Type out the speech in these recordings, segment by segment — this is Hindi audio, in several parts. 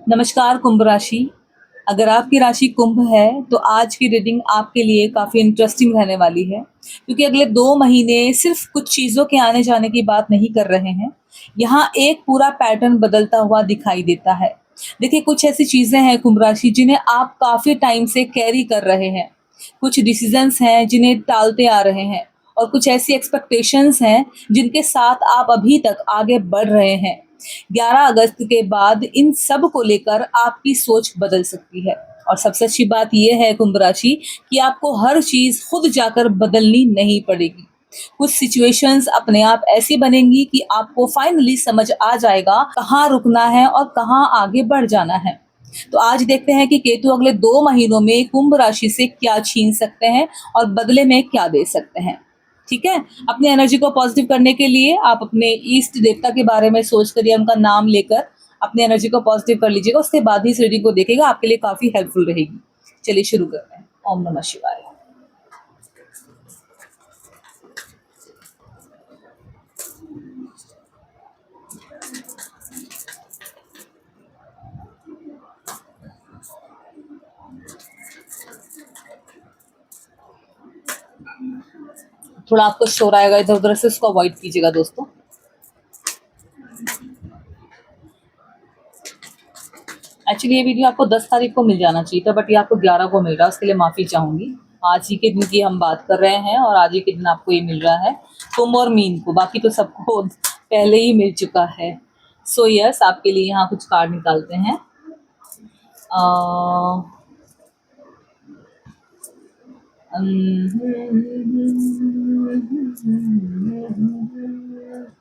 नमस्कार कुंभ राशि। अगर आपकी राशि कुंभ है तो आज की रीडिंग आपके लिए काफ़ी इंटरेस्टिंग रहने वाली है, क्योंकि अगले 2 महीने सिर्फ कुछ चीज़ों के आने जाने की बात नहीं कर रहे हैं। यहाँ एक पूरा पैटर्न बदलता हुआ दिखाई देता है। देखिए, कुछ ऐसी चीज़ें हैं कुंभ राशि जिन्हें आप काफ़ी टाइम से कैरी कर रहे हैं। कुछ डिसीजंस हैं जिन्हें टालते आ रहे हैं, और कुछ ऐसी एक्सपेक्टेशंस हैं जिनके साथ आप अभी तक आगे बढ़ रहे हैं। 11 अगस्त के बाद इन सब को लेकर आपकी सोच बदल सकती है। और सबसे अच्छी बात यह है कुंभ राशि कि आपको हर चीज खुद जाकर बदलनी नहीं पड़ेगी। कुछ सिचुएशंस अपने आप ऐसी बनेंगी कि आपको फाइनली समझ आ जाएगा कहाँ रुकना है और कहाँ आगे बढ़ जाना है। तो आज देखते हैं कि केतु अगले 2 महीनों में कुंभ राशि से क्या छीन सकते हैं और बदले में क्या दे सकते हैं। ठीक है, अपनी एनर्जी को पॉजिटिव करने के लिए आप अपने इष्ट देवता के बारे में सोच कर या उनका नाम लेकर अपनी एनर्जी को पॉजिटिव कर लीजिएगा। उसके बाद ही इस रीडिंग को देखेगा, आपके लिए काफी हेल्पफुल रहेगी। चलिए शुरू करते हैं। ओम नमः शिवाय। थोड़ा आपको शोर आएगा इधर उधर से, उसको अवॉइड कीजिएगा दोस्तों। एक्चुअली ये वीडियो आपको 10 तारीख को मिल जाना चाहिए था, बट ये आपको 11 को मिल रहा है, उसके लिए माफ़ी चाहूँगी। आज ही के दिन की हम बात कर रहे हैं और आज ही के दिन आपको ये मिल रहा है, कुंभ और मीन को। बाकी तो सबको पहले ही मिल चुका है। सो यस, आपके लिए यहाँ कुछ कार्ड निकालते हैं।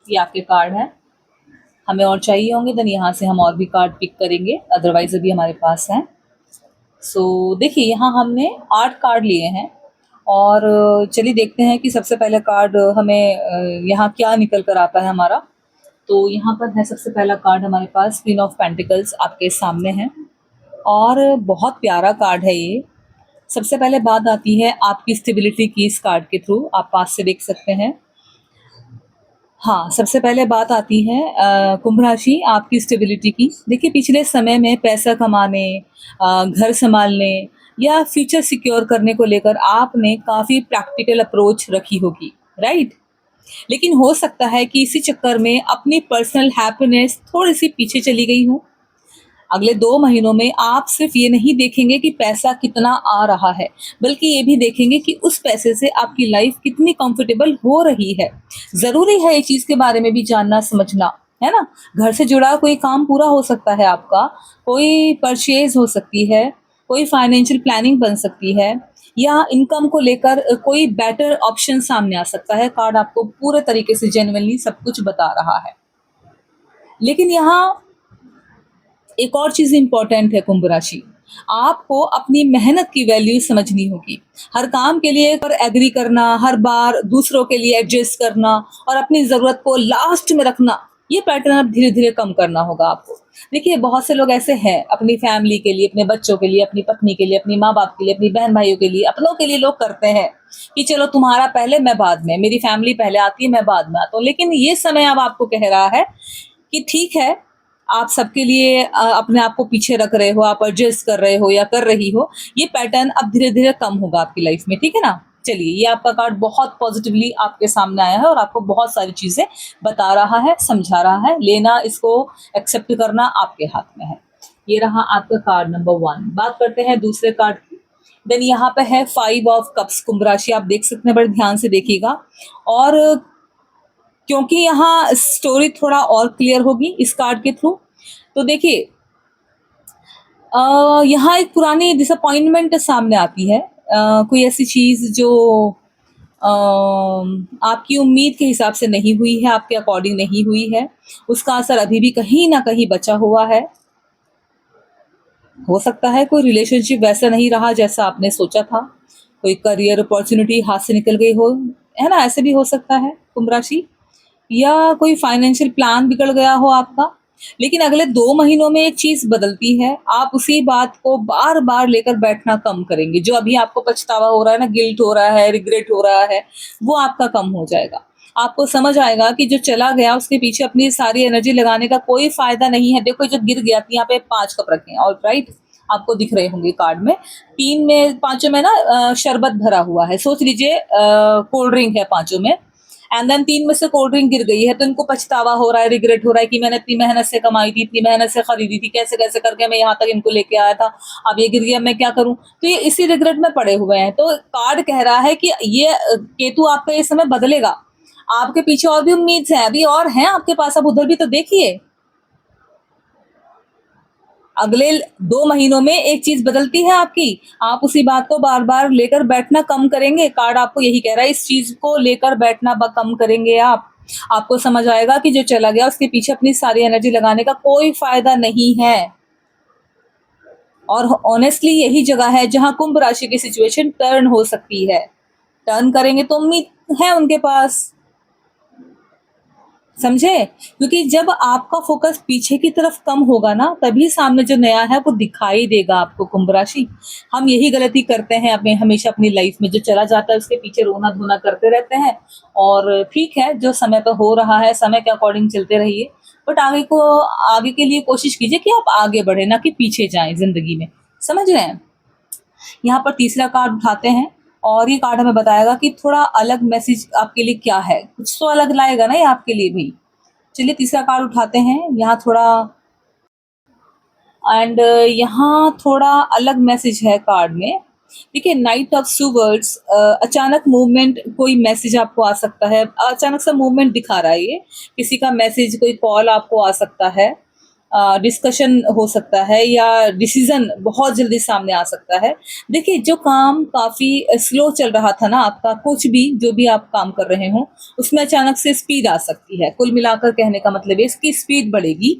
ये आपके कार्ड है। हमें और चाहिए होंगे देन यहाँ से हम और भी कार्ड पिक करेंगे, अदरवाइज अभी हमारे पास है। सो देखिए, यहाँ हमने 8 कार्ड लिए हैं और चलिए देखते हैं कि सबसे पहले कार्ड हमें यहाँ क्या निकल कर आता है हमारा। तो यहाँ पर है सबसे पहला कार्ड हमारे पास, क्वीन ऑफ पेंटिकल्स आपके सामने है और बहुत प्यारा कार्ड है ये। सबसे पहले बात आती है आपकी स्टेबिलिटी की, इस कार्ड के थ्रू आप पास से देख सकते हैं। हाँ, सबसे पहले बात आती है कुंभ राशि आपकी स्टेबिलिटी की। देखिए, पिछले समय में पैसा कमाने, घर संभालने या फ्यूचर सिक्योर करने को लेकर आपने काफ़ी प्रैक्टिकल अप्रोच रखी होगी, राइट? लेकिन हो सकता है कि इसी चक्कर में अपनी पर्सनल हैप्पीनेस थोड़ी सी पीछे चली गई हो। अगले 2 महीनों में आप सिर्फ ये नहीं देखेंगे कि पैसा कितना आ रहा है, बल्कि ये भी देखेंगे कि उस पैसे से आपकी लाइफ कितनी कंफर्टेबल हो रही है। ज़रूरी है ये चीज़ के बारे में भी जानना समझना, है ना? घर से जुड़ा कोई काम पूरा हो सकता है आपका, कोई परचेज़ हो सकती है, कोई फाइनेंशियल प्लानिंग बन सकती है, या इनकम को लेकर कोई बेटर ऑप्शन सामने आ सकता है। कार्ड आपको पूरे तरीके से जेन्युइनली सब कुछ बता रहा है। लेकिन यहाँ एक और चीज़ इम्पोर्टेंट है कुंभ राशि, आपको अपनी मेहनत की वैल्यू समझनी होगी। हर काम के लिए पर एग्री करना, हर बार दूसरों के लिए एडजस्ट करना और अपनी ज़रूरत को लास्ट में रखना, ये पैटर्न अब धीरे धीरे कम करना होगा आपको। देखिए, बहुत से लोग ऐसे हैं, अपनी फैमिली के लिए, अपने बच्चों के लिए, अपनी पत्नी के लिए, अपनी माँ बाप के लिए, अपनी बहन भाइयों के लिए, अपनों के लिए लोग करते हैं कि चलो तुम्हारा पहले मैं बाद में, मेरी फैमिली पहले आती है मैं बाद में आता हूँ। लेकिन ये समय अब आपको कह रहा है कि ठीक है, आप सबके लिए अपने आप को पीछे रख रहे हो, आप एडजस्ट कर रहे हो या कर रही हो, ये पैटर्न अब धीरे धीरे कम होगा आपकी लाइफ में। ठीक है ना? चलिए, ये आपका कार्ड बहुत पॉजिटिवली आपके सामने आया है और आपको बहुत सारी चीज़ें बता रहा है, समझा रहा है। लेना, इसको एक्सेप्ट करना आपके हाथ में है। ये रहा आपका कार्ड नंबर 1। बात करते हैं दूसरे कार्ड की। देन यहाँ पे है 5 ऑफ कप्स। कुंभ राशि आप देख सकते हैं, बड़े ध्यान से देखिएगा, और क्योंकि यहाँ स्टोरी थोड़ा और क्लियर होगी इस कार्ड के थ्रू। तो देखिए, यहाँ एक पुरानी डिसअपॉइंटमेंट सामने आती है। कोई ऐसी चीज़ जो आपकी उम्मीद के हिसाब से नहीं हुई है, आपके अकॉर्डिंग नहीं हुई है, उसका असर अभी भी कहीं ना कहीं बचा हुआ है। हो सकता है कोई रिलेशनशिप वैसा नहीं रहा जैसा आपने सोचा था, कोई करियर अपॉर्चुनिटी हाथ से निकल गई हो, है ना? ऐसे भी हो सकता है कुंभ राशि, या कोई फाइनेंशियल प्लान बिगड़ गया हो आपका। लेकिन अगले 2 महीनों में एक चीज़ बदलती है, आप उसी बात को बार-बार लेकर बैठना कम करेंगे। जो अभी आपको पछतावा हो रहा है ना, गिल्ट हो रहा है, रिग्रेट हो रहा है, वो आपका कम हो जाएगा। आपको समझ आएगा कि जो चला गया उसके पीछे अपनी सारी एनर्जी लगाने का कोई फायदा नहीं है। देखो जो गिर गया, यहाँ पे 5 कप रखे हैं, ऑलराइट, आपको दिख रहे होंगे कार्ड में। 3 में, 5 में ना शरबत भरा हुआ है, सोच लीजिए कोल्ड ड्रिंक है 5 में, एंड देन 3 में से कोल्ड ड्रिंक गिर गई है, तो इनको पछतावा हो रहा है, रिग्रेट हो रहा है कि मैंने इतनी मेहनत से कमाई थी, इतनी मेहनत से खरीदी थी, कैसे कैसे करके मैं यहाँ तक इनको लेके आया था, अब ये गिर गया, मैं क्या करूं। तो ये इसी रिग्रेट में पड़े हुए हैं। तो कार्ड कह रहा है कि ये केतु आपका ये समय बदलेगा, आपके पीछे और भी उम्मीद है, अभी और हैं आपके पास, अब उधर भी तो देखिए। अगले 2 महीनों में एक चीज बदलती है आपकी, आप उसी बात को बार बार लेकर बैठना कम करेंगे। कार्ड आपको यही कह रहा है, इस चीज को लेकर बैठना कम करेंगे आप। आपको समझ आएगा कि जो चला गया उसके पीछे अपनी सारी एनर्जी लगाने का कोई फायदा नहीं है। और ऑनेस्टली यही जगह है जहां कुंभ राशि की सिचुएशन टर्न हो सकती है। टर्न करेंगे तो उम्मीद है उनके पास, समझे? क्योंकि जब आपका फोकस पीछे की तरफ कम होगा ना, तभी सामने जो नया है वो दिखाई देगा आपको। कुंभ राशि, हम यही गलती करते हैं अपने, हमेशा अपनी लाइफ में, जो चला जाता है उसके पीछे रोना धोना करते रहते हैं। और ठीक है, जो समय पर हो रहा है, समय के अकॉर्डिंग चलते रहिए, बट आगे के लिए कोशिश कीजिए कि आप आगे बढ़े, ना कि पीछे जाएं जिंदगी में, समझ रहे हैं? यहाँ पर तीसरा कार्ड उठाते हैं और ये कार्ड हमें बताएगा कि थोड़ा अलग मैसेज आपके लिए क्या है, कुछ तो अलग लाएगा ना ये आपके लिए भी। चलिए तीसरा कार्ड उठाते हैं यहाँ थोड़ा, एंड यहाँ थोड़ा अलग मैसेज है कार्ड में। देखिए, नाइट ऑफ स्वर्ड्स, अचानक मूवमेंट, कोई मैसेज आपको आ सकता है, अचानक सा मूवमेंट दिखा रहा है ये, किसी का मैसेज, कोई कॉल आपको आ सकता है, डिस्कशन हो सकता है, या डिसीजन बहुत जल्दी सामने आ सकता है। देखिए, जो काम काफ़ी स्लो चल रहा था ना आपका, कुछ भी जो भी आप काम कर रहे हो उसमें अचानक से स्पीड आ सकती है। कुल मिलाकर कहने का मतलब है इसकी स्पीड बढ़ेगी।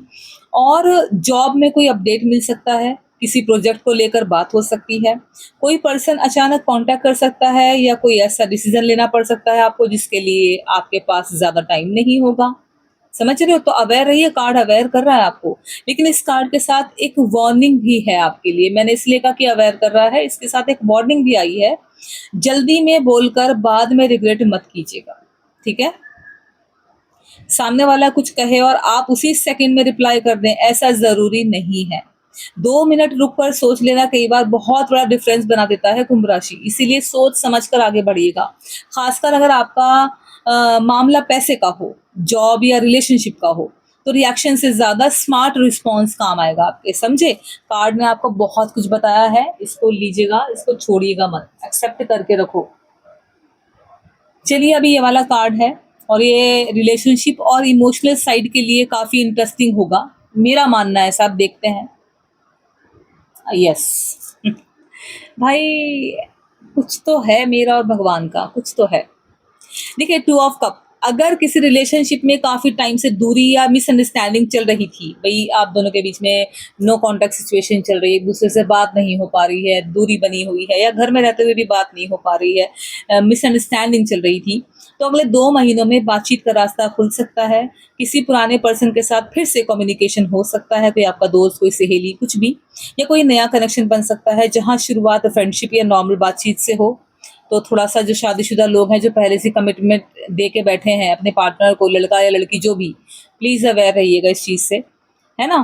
और जॉब में कोई अपडेट मिल सकता है, किसी प्रोजेक्ट को लेकर बात हो सकती है, कोई पर्सन अचानक कांटेक्ट कर सकता है, या कोई ऐसा डिसीजन लेना पड़ सकता है आपको जिसके लिए आपके पास ज़्यादा टाइम नहीं होगा। समझ रहे हो? तो अवेयर रहिए, कार्ड अवेयर कर रहा है आपको। लेकिन इस कार्ड के साथ एक वार्निंग भी है आपके लिए। मैंने इसलिए कहा कि अवेयर कर रहा है, इसके साथ एक वार्निंग भी आई है, जल्दी में बोलकर बाद में रिग्रेट मत कीजिएगा, ठीक है? सामने वाला कुछ कहे और आप उसी सेकंड में रिप्लाई कर दें, ऐसा जरूरी नहीं है। 2 मिनट रुक कर सोच लेना कई बार बहुत बड़ा डिफरेंस बना देता है कुंभ राशि। इसीलिए सोच समझ कर आगे बढ़िएगा। खासकर अगर आपका मामला पैसे का हो, जॉब या रिलेशनशिप का हो, तो रिएक्शन से ज्यादा स्मार्ट रिस्पॉन्स काम आएगा आपके, समझे? कार्ड ने आपको बहुत कुछ बताया है, इसको लीजिएगा, इसको छोड़िएगा मत, एक्सेप्ट करके रखो। चलिए, अभी ये वाला कार्ड है और ये रिलेशनशिप और इमोशनल साइड के लिए काफ़ी इंटरेस्टिंग होगा, मेरा मानना है। सब देखते हैं। यस भाई, कुछ तो है मेरा और भगवान का, कुछ तो है। देखिए, 2 ऑफ कप, अगर किसी रिलेशनशिप में काफी टाइम से दूरी या मिसअंडरस्टैंडिंग चल रही थी, भाई आप दोनों के बीच में नो कांटेक्ट सिचुएशन चल रही है, एक दूसरे से बात नहीं हो पा रही है, दूरी बनी हुई है, या घर में रहते हुए भी बात नहीं हो पा रही है, मिसअंडरस्टैंडिंग चल रही थी, तो अगले 2 महीनों में बातचीत का रास्ता खुल सकता है। किसी पुराने पर्सन के साथ फिर से कम्युनिकेशन हो सकता है, कोई आपका दोस्त, कोई सहेली, कुछ भी, या कोई नया कनेक्शन बन सकता है जहां शुरुआत फ्रेंडशिप या नॉर्मल बातचीत से हो। तो थोड़ा सा जो शादीशुदा लोग हैं, जो पहले से कमिटमेंट दे के बैठे हैं अपने पार्टनर को, लड़का या लड़की जो भी, प्लीज अवेयर रहिएगा इस चीज से, है ना?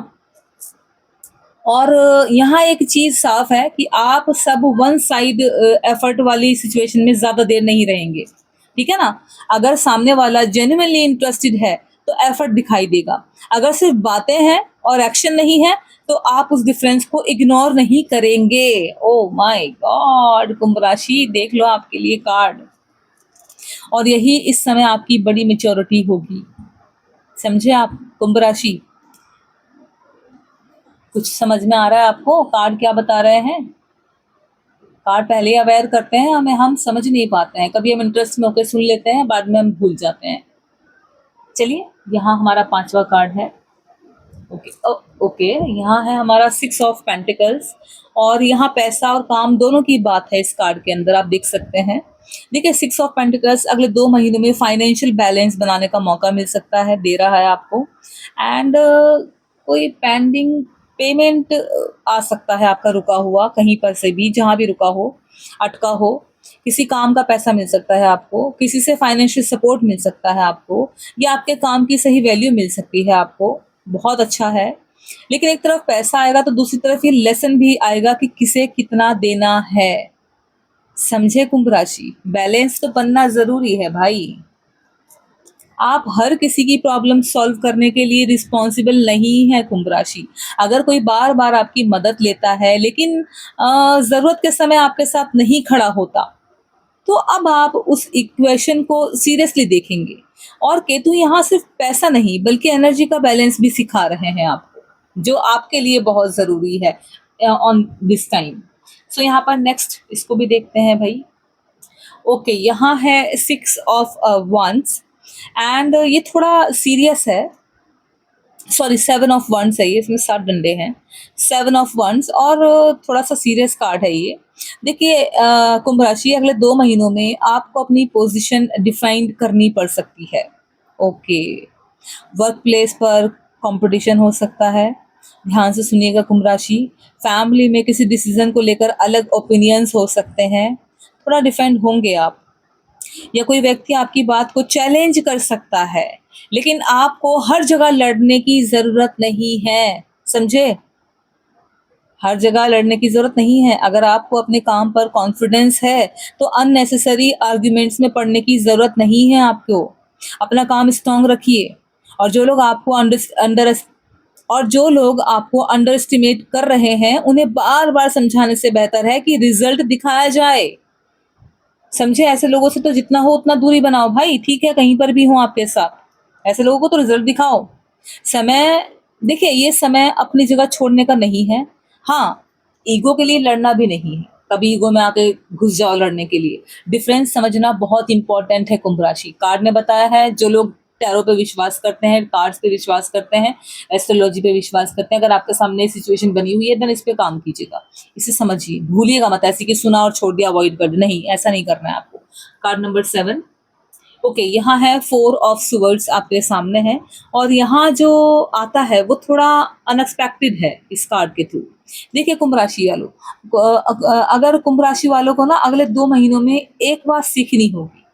और यहाँ एक चीज साफ है कि आप सब वन साइड एफर्ट वाली सिचुएशन में ज्यादा देर नहीं रहेंगे, ठीक है ना? अगर सामने वाला जेन्युइनली इंटरेस्टेड है तो एफर्ट दिखाई देगा। अगर सिर्फ बातें हैं और एक्शन नहीं है, तो आप उस डिफरेंस को इग्नोर नहीं करेंगे। ओ माय गॉड, कुंभ राशि, देख लो आपके लिए कार्ड। और यही इस समय आपकी बड़ी मेच्योरिटी होगी, समझे आप कुंभ राशि? कुछ समझ में आ रहा है आपको कार्ड क्या बता रहे हैं? कार्ड पहले ही अवेयर करते हैं हमें, हम समझ नहीं पाते हैं, कभी हम इंटरेस्ट में होकर सुन लेते हैं, बाद में हम भूल जाते हैं। चलिए, यहाँ हमारा 5वां कार्ड है। ओके, यहाँ है हमारा 6 ऑफ पेंटिकल्स, और यहाँ पैसा और काम दोनों की बात है इस कार्ड के अंदर, आप देख सकते हैं। देखिए, 6 ऑफ पेंटिकल्स अगले 2 महीनों में फाइनेंशियल बैलेंस बनाने का मौका मिल सकता है, दे रहा है आपको। एंड कोई पेंडिंग पेमेंट आ सकता है आपका, रुका हुआ कहीं पर से भी, जहाँ भी रुका हो, अटका हो, किसी काम का पैसा मिल सकता है आपको, किसी से फाइनेंशियल सपोर्ट मिल सकता है आपको, या आपके काम की सही वैल्यू मिल सकती है आपको। बहुत अच्छा है। लेकिन एक तरफ पैसा आएगा तो दूसरी तरफ ये लेसन भी आएगा कि किसे कितना देना है। समझे कुंभ राशि, बैलेंस तो बनना जरूरी है भाई। आप हर किसी की प्रॉब्लम सॉल्व करने के लिए रिस्पॉन्सिबल नहीं है कुंभ राशि। अगर कोई बार बार आपकी मदद लेता है लेकिन जरूरत के समय आपके साथ नहीं खड़ा होता, तो अब आप उस इक्वेशन को सीरियसली देखेंगे। और केतु यहाँ सिर्फ पैसा नहीं बल्कि एनर्जी का बैलेंस भी सिखा रहे हैं आपको, जो आपके लिए बहुत जरूरी है ऑन दिस टाइम। सो यहाँ पर नेक्स्ट इसको भी देखते हैं भाई। ओके, यहाँ है 6 ऑफ वंस एंड ये थोड़ा सीरियस है। सॉरी, 7 ऑफ वंस है ये, इसमें 7 डंडे हैं। 7 ऑफ वंस और थोड़ा सा सीरियस कार्ड है ये। देखिए कुंभ राशि, अगले 2 महीनों में आपको अपनी पोजीशन डिफाइन करनी पड़ सकती है। ओके, वर्क प्लेस पर कंपटीशन हो सकता है। ध्यान से सुनिएगा कुंभ राशि। फैमिली में किसी डिसीजन को लेकर अलग ओपिनियंस हो सकते हैं, थोड़ा डिफेंड होंगे आप। या कोई व्यक्ति आपकी बात को चैलेंज कर सकता है, लेकिन आपको हर जगह लड़ने की जरूरत नहीं है। समझे, हर जगह लड़ने की जरूरत नहीं है। अगर आपको अपने काम पर कॉन्फिडेंस है तो अननेसेसरी आर्ग्यूमेंट्स में पड़ने की जरूरत नहीं है आपको। अपना काम स्ट्रांग रखिए। और जो लोग आपको अंडर एस्टिमेट कर रहे हैं, उन्हें बार बार समझाने से बेहतर है कि रिजल्ट दिखाया जाए। समझे, ऐसे लोगों से तो जितना हो उतना दूरी बनाओ भाई। ठीक है, कहीं पर भी हो आपके साथ, ऐसे लोगों को तो रिजल्ट दिखाओ। समय, देखिए ये समय अपनी जगह छोड़ने का नहीं है। हाँ, ईगो के लिए लड़ना भी नहीं है, कभी ईगो में आके घुस जाओ लड़ने के लिए। डिफरेंस समझना बहुत इंपॉर्टेंट है कुंभ राशि। कार्ड ने बताया है, जो लोग टैरो पे विश्वास करते हैं, कार्ड्स पे विश्वास करते हैं, एस्ट्रोलॉजी पे विश्वास करते हैं, अगर आपके सामने सिचुएशन बनी हुई है देन इस पे काम कीजिएगा। इसे समझिए, भूलिएगा मत ऐसे कि सुना और छोड़ दिया, अवॉइड कर दिया, नहीं, ऐसा नहीं करना है आपको। Card number 7। ओके, यहाँ है 4 ऑफ स्वर्ड्स आपके सामने है। और यहाँ जो आता है वो थोड़ा अनएक्सपेक्टेड है इस कार्ड के थ्रू। देखिए कुंभ राशि वालों, अगर कुंभ राशि वालों को ना अगले 2 महीनों में एक बात सीखनी होगी।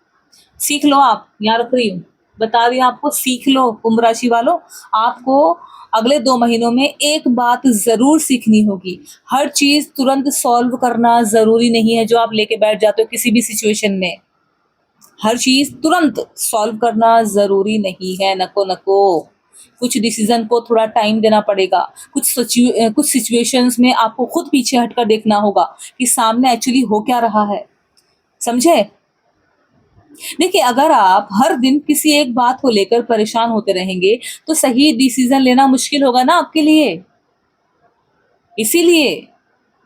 सीख लो आप, यहाँ रख रही हूँ, बता रही हूँ आपको, सीख लो कुंभ राशि वालों। आपको अगले 2 महीनों में एक बात जरूर सीखनी होगी। हर चीज तुरंत सॉल्व करना जरूरी नहीं है। जो आप लेके बैठ जाते हो किसी भी सिचुएशन में, हर चीज तुरंत सॉल्व करना जरूरी नहीं है। नको नको, कुछ डिसीजन को थोड़ा टाइम देना पड़ेगा। कुछ सिचुएशंस में आपको खुद पीछे हटकर देखना होगा कि सामने एक्चुअली हो क्या रहा है। समझे, देखिए अगर आप हर दिन किसी एक बात को लेकर परेशान होते रहेंगे तो सही डिसीजन लेना मुश्किल होगा ना आपके लिए। इसीलिए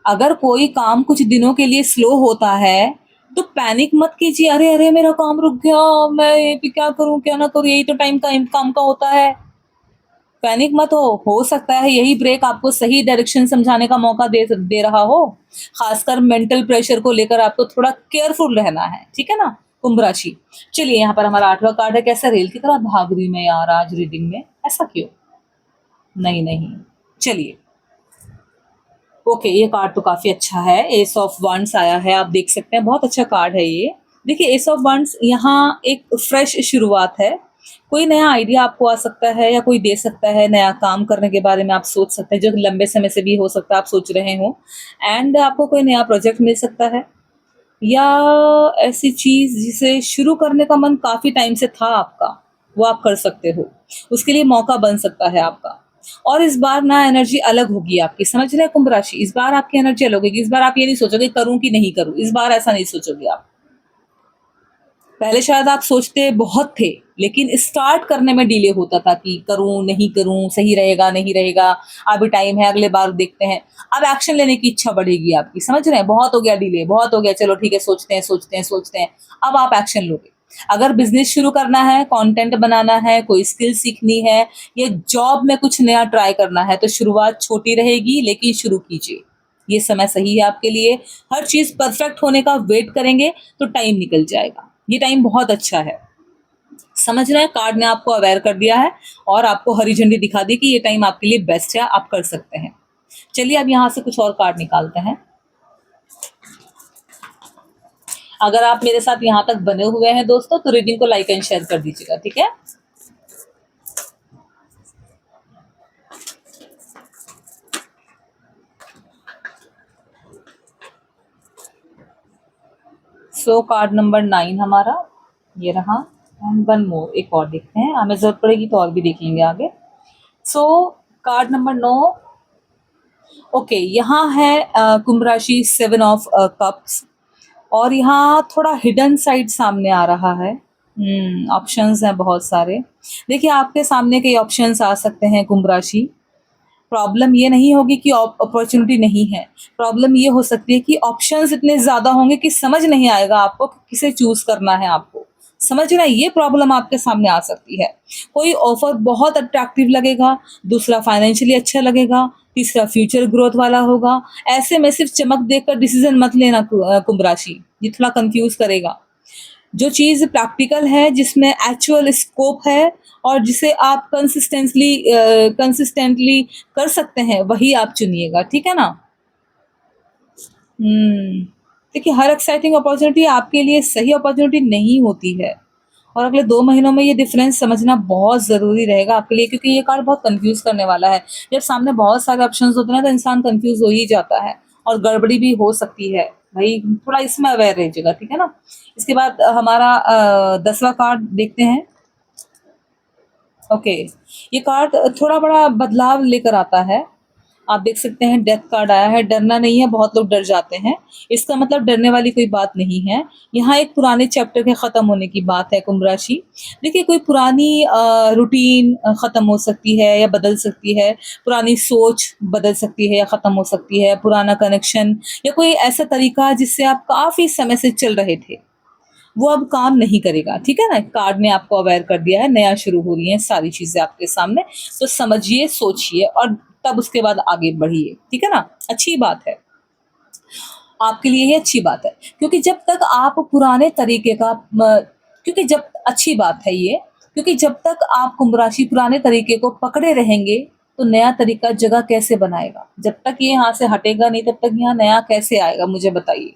अगर कोई काम कुछ दिनों के लिए स्लो होता है तो पैनिक मत कीजिए, अरे अरे मेरा काम रुक गया, मैं ये भी क्या करूं क्या ना करूं, यही तो टाइम का काम का होता है। पैनिक मत हो सकता है यही ब्रेक आपको सही डायरेक्शन समझाने का मौका दे रहा हो। खासकर मेंटल प्रेशर को लेकर आपको थोड़ा केयरफुल रहना है, ठीक है ना कुंभ राशि। चलिए, यहाँ पर हमारा 8वां कार्ड है। कैसा रेल की तरह भाग रही मैं यार आज रीडिंग में, ऐसा क्यों? नहीं नहीं, चलिए। ओके, ये कार्ड तो काफी अच्छा है। एस ऑफ वंस आया है, आप देख सकते हैं, बहुत अच्छा कार्ड है ये। देखिए एस ऑफ वंस यहाँ एक फ्रेश शुरुआत है। कोई नया आइडिया आपको आ सकता है या कोई दे सकता है, नया काम करने के बारे में आप सोच सकते हैं, जो लंबे समय से भी हो सकता है आप सोच रहे हो। एंड आपको कोई नया प्रोजेक्ट मिल सकता है, या ऐसी चीज जिसे शुरू करने का मन काफी टाइम से था आपका, वो आप कर सकते हो। उसके लिए मौका बन सकता है आपका। और इस बार ना एनर्जी अलग होगी आपकी, समझ रहे हैं कुंभ राशि, इस बार आपकी एनर्जी अलग होगी। इस बार आप ये नहीं सोचोगे करूं कि नहीं करूं, इस बार ऐसा नहीं सोचोगे आप। पहले शायद आप सोचते बहुत थे लेकिन स्टार्ट करने में डिले होता था कि करूं नहीं करूं, सही रहेगा नहीं रहेगा, अभी टाइम है अगले बार देखते हैं। अब एक्शन लेने की इच्छा बढ़ेगी आपकी, समझ रहे हैं, बहुत हो गया डिले, बहुत हो गया, चलो ठीक है सोचते हैं सोचते हैं सोचते हैं, अब आप एक्शन लोगे। अगर बिजनेस शुरू करना है, कंटेंट बनाना है, कोई स्किल सीखनी है, या जॉब में कुछ नया ट्राई करना है, तो शुरुआत छोटी रहेगी लेकिन शुरू कीजिए। ये समय सही है आपके लिए। हर चीज परफेक्ट होने का वेट करेंगे तो टाइम निकल जाएगा। ये टाइम बहुत अच्छा है, समझ रहे हैं, कार्ड ने आपको अवेयर कर दिया है और आपको हरी झंडी दिखा दी कि ये टाइम आपके लिए बेस्ट है, आप कर सकते हैं। चलिए अब यहाँ से कुछ और कार्ड निकालते हैं। अगर आप मेरे साथ यहाँ तक बने हुए हैं दोस्तों तो रीडिंग को लाइक एंड शेयर कर दीजिएगा, ठीक है। सो कार्ड नंबर 9 हमारा ये रहा, एंड वन मोर, एक और देखते हैं, हमें जरूरत पड़ेगी तो और भी देख लेंगे आगे। सो कार्ड नंबर 9, ओके, यहाँ है कुंभ राशि 7 ऑफ कप्स, और यहाँ थोड़ा हिडन साइड सामने आ रहा है। ऑप्शंस हैं बहुत सारे। देखिए आपके सामने कई ऑप्शंस आ सकते हैं कुंभ राशि। प्रॉब्लम ये नहीं होगी कि अपॉर्चुनिटी नहीं है, प्रॉब्लम ये हो सकती है कि ऑप्शंस इतने ज़्यादा होंगे कि समझ नहीं आएगा आपको कि किसे चूज करना है आपको, समझ रहे हैं, ये प्रॉब्लम आपके सामने आ सकती है। कोई ऑफर बहुत अट्रैक्टिव लगेगा, दूसरा फाइनेंशियली अच्छा लगेगा, तीसरा फ्यूचर ग्रोथ वाला होगा। ऐसे में सिर्फ चमक देखकर डिसीजन मत लेना कुंभ राशि, ये थोड़ा कंफ्यूज करेगा। जो चीज़ प्रैक्टिकल है, जिसमें एक्चुअल स्कोप है और जिसे आप कंसिस्टेंटली कर सकते हैं, वही आप चुनिएगा, ठीक है ना। देखिए हर एक्साइटिंग अपॉर्चुनिटी आपके लिए सही अपॉर्चुनिटी नहीं होती है, और अगले 2 महीनों में ये डिफरेंस समझना बहुत ज़रूरी रहेगा आपके लिए, क्योंकि ये कार्ड बहुत कंफ्यूज करने वाला है। जब सामने बहुत सारे ऑप्शंस होते हैं ना तो इंसान कंफ्यूज हो ही जाता है, और गड़बड़ी भी हो सकती है भाई, थोड़ा इसमें अवेयर रहिएगा, ठीक है ना। इसके बाद हमारा 10वां कार्ड देखते हैं। ओके, ये कार्ड थोड़ा बड़ा बदलाव लेकर आता है। आप देख सकते हैं डेथ कार्ड आया है। डरना नहीं है, बहुत लोग डर जाते हैं, इसका मतलब डरने वाली कोई बात नहीं है। यहाँ एक पुराने चैप्टर के ख़त्म होने की बात है कुंभ राशि। देखिए कोई पुरानी रूटीन ख़त्म हो सकती है या बदल सकती है, पुरानी सोच बदल सकती है या ख़त्म हो सकती है, पुराना कनेक्शन या कोई ऐसा तरीका जिससे आप काफ़ी समय से चल रहे थे वो अब काम नहीं करेगा, ठीक है ना। कार्ड ने आपको अवेयर कर दिया है, नया शुरू हो रही है सारी चीजें आपके सामने, तो समझिए, सोचिए और तब उसके बाद आगे बढ़िए, ठीक है ना। अच्छी बात है आपके लिए, ये अच्छी बात है, क्योंकि जब तक आप पुराने तरीके का क्योंकि जब अच्छी बात है ये, क्योंकि जब तक आप कुंभ राशि पुराने तरीके को पकड़े रहेंगे तो नया तरीका जगह कैसे बनाएगा। जब तक ये यहाँ से हटेगा नहीं तब तक यहाँ नया कैसे आएगा, मुझे बताइए।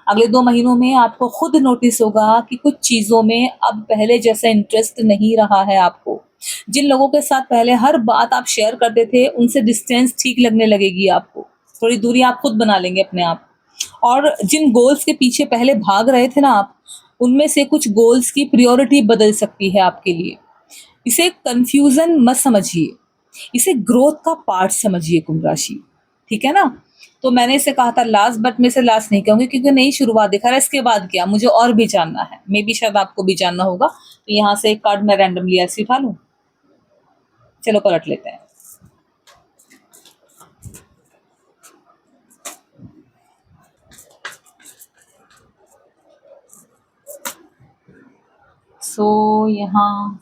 अगले 2 महीनों में आपको खुद नोटिस होगा कि कुछ चीज़ों में अब पहले जैसा इंटरेस्ट नहीं रहा है आपको। जिन लोगों के साथ पहले हर बात आप शेयर करते थे उनसे डिस्टेंस ठीक लगने लगेगी आपको, थोड़ी दूरी आप खुद बना लेंगे अपने आप। और जिन गोल्स के पीछे पहले भाग रहे थे ना आप, उनमें से कुछ गोल्स की प्रायोरिटी बदल सकती है आपके लिए। इसे कंफ्यूजन मत समझिए, इसे ग्रोथ का पार्ट समझिए कुंभ राशि, ठीक है ना। तो मैंने इसे कहा था लास्ट, बट मैं इसे लास्ट नहीं कहूंगी क्योंकि नई शुरुआत दिखा रहा है। इसके बाद क्या मुझे और भी जानना है, मे भी शायद आपको भी जानना होगा, तो यहाँ से एक कार्ड मैं रैंडमली ऐसे उठा लूँ। चलो पलट लेते हैं। सो यहाँ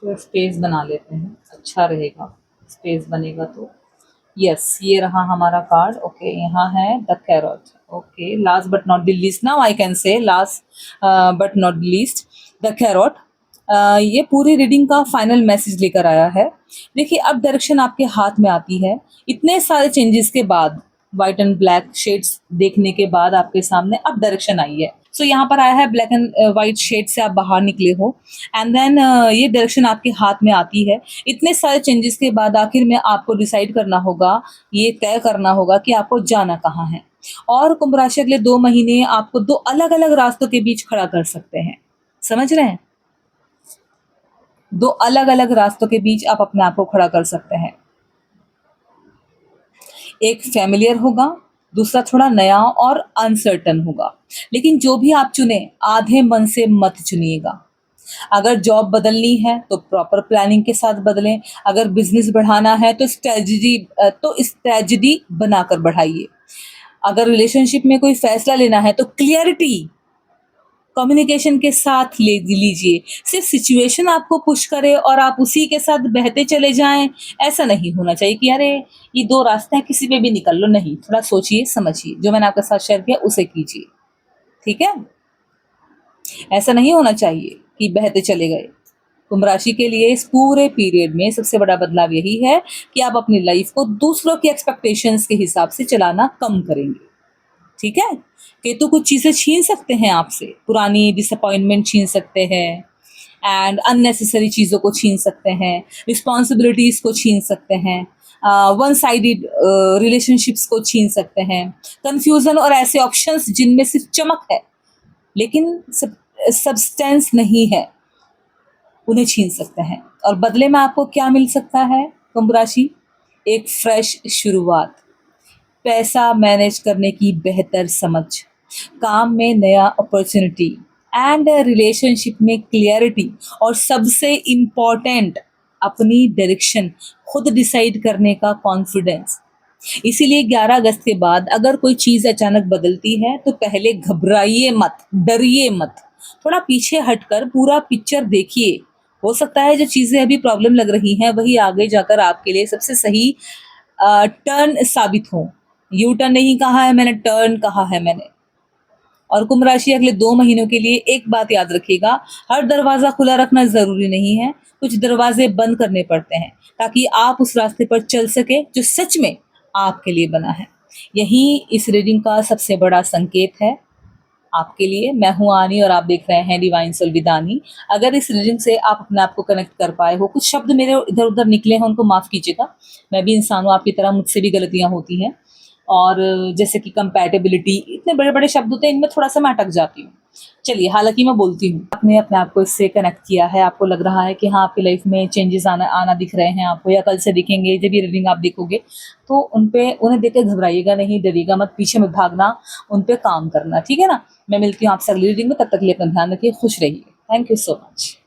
तो स्पेस बना लेते हैं, अच्छा रहेगा स्पेस बनेगा तो। यस, ये रहा हमारा कार्ड। ओके, यहाँ है the carrot. Okay, last but not the least, now I can say last but not the least, the carrot. ये पूरी रीडिंग का फाइनल मैसेज लेकर आया है। देखिए अब डायरेक्शन आपके हाथ में आती है, इतने सारे चेंजेस के बाद, वाइट एंड ब्लैक शेड्स देखने के बाद आपके सामने अब डायरेक्शन आई है। सो यहाँ पर आया है ब्लैक एंड वाइट शेड से आप बाहर निकले हो, एंड देन ये डायरेक्शन आपके हाथ में आती है। इतने सारे चेंजेस के बाद आखिर में आपको डिसाइड करना होगा, ये तय करना होगा कि आपको जाना कहाँ है। और कुंभ राशि अगले 2 महीने आपको 2 अलग अलग रास्तों के बीच खड़ा कर सकते हैं, समझ रहे हैं। 2 अलग अलग रास्तों के बीच आप अपने आप को खड़ा कर सकते हैं। एक फैमिलियर होगा, दूसरा थोड़ा नया और अनसर्टन होगा। लेकिन जो भी आप चुने आधे मन से मत चुनिएगा। अगर जॉब बदलनी है तो प्रॉपर प्लानिंग के साथ बदलें, अगर बिजनेस बढ़ाना है तो स्ट्रेटजी बनाकर बढ़ाइए, अगर रिलेशनशिप में कोई फैसला लेना है तो क्लियरिटी कम्युनिकेशन के साथ ले लीजिए। सिर्फ सिचुएशन आपको पुश करे और आप उसी के साथ बहते चले जाएं, ऐसा नहीं होना चाहिए कि अरे ये 2 रास्ते हैं किसी पे भी निकल लो। नहीं, थोड़ा सोचिए समझिए, जो मैंने आपके साथ शेयर किया उसे कीजिए, ठीक है। ऐसा नहीं होना चाहिए कि बहते चले गए। कुंभ राशि के लिए इस पूरे पीरियड में सबसे बड़ा बदलाव यही है कि आप अपनी लाइफ को दूसरों की एक्सपेक्टेशंस के हिसाब से चलाना कम करेंगे, ठीक है। केतु कुछ चीजें छीन सकते हैं आपसे, पुरानी डिसअपॉइंटमेंट छीन सकते हैं एंड अननेसेसरी चीजों को छीन सकते हैं, रिस्पॉन्सिबिलिटीज को छीन सकते हैं, वन साइडेड रिलेशनशिप्स को छीन सकते हैं, कंफ्यूजन और ऐसे ऑप्शंस जिनमें सिर्फ चमक है लेकिन सब्सटेंस नहीं है, उन्हें छीन सकते हैं। और बदले में आपको क्या मिल सकता है कुंभ राशि? एक फ्रेश शुरुआत, पैसा मैनेज करने की बेहतर समझ, काम में नया अपॉर्चुनिटी एंड रिलेशनशिप में क्लियरिटी, और सबसे इम्पोर्टेंट अपनी डायरेक्शन खुद डिसाइड करने का कॉन्फिडेंस। इसीलिए 11 अगस्त के बाद अगर कोई चीज़ अचानक बदलती है तो पहले घबराइए मत, डरिए मत, थोड़ा पीछे हटकर पूरा पिक्चर देखिए। हो सकता है जो चीज़ें अभी प्रॉब्लम लग रही हैं वही आगे जाकर आपके लिए सबसे सही टर्न साबित हो। यू टर्न नहीं कहा है मैंने, टर्न कहा है मैंने। और कुंभ राशि अगले 2 महीनों के लिए एक बात याद रखिएगा, हर दरवाजा खुला रखना जरूरी नहीं है, कुछ दरवाजे बंद करने पड़ते हैं ताकि आप उस रास्ते पर चल सके जो सच में आपके लिए बना है। यही इस रीडिंग का सबसे बड़ा संकेत है आपके लिए। मैं हूं आनी और आप देख रहे हैं डिवाइन सोल विद आनी। अगर इस रीडिंग से आप अपने आप को कनेक्ट कर पाए हो, कुछ शब्द मेरे इधर उधर निकले हैं उनको माफ़ कीजिएगा, मैं भी इंसान हूँ, आपकी तरह मुझसे भी गलतियाँ होती हैं। और जैसे कि कंपैटिबिलिटी, इतने बड़े बड़े शब्द होते हैं, इनमें थोड़ा सा मैं अटक जाती हूँ। चलिए, हालांकि मैं बोलती हूँ, आपने अपने आप को इससे कनेक्ट किया है, आपको लग रहा है कि हाँ आपकी लाइफ में चेंजेस आना दिख रहे हैं आपको, या कल से दिखेंगे। जब ये रीडिंग आप देखोगे तो उन्हें देख के घबराइएगा नहीं, डरिएगा मत, पीछे मत भागना, उन पे काम करना, ठीक है ना। मैं मिलती हूँ आपसे अगली रीडिंग में, तब तक के लिए अपना ध्यान रखिए, खुश रहिए। Thank you so much.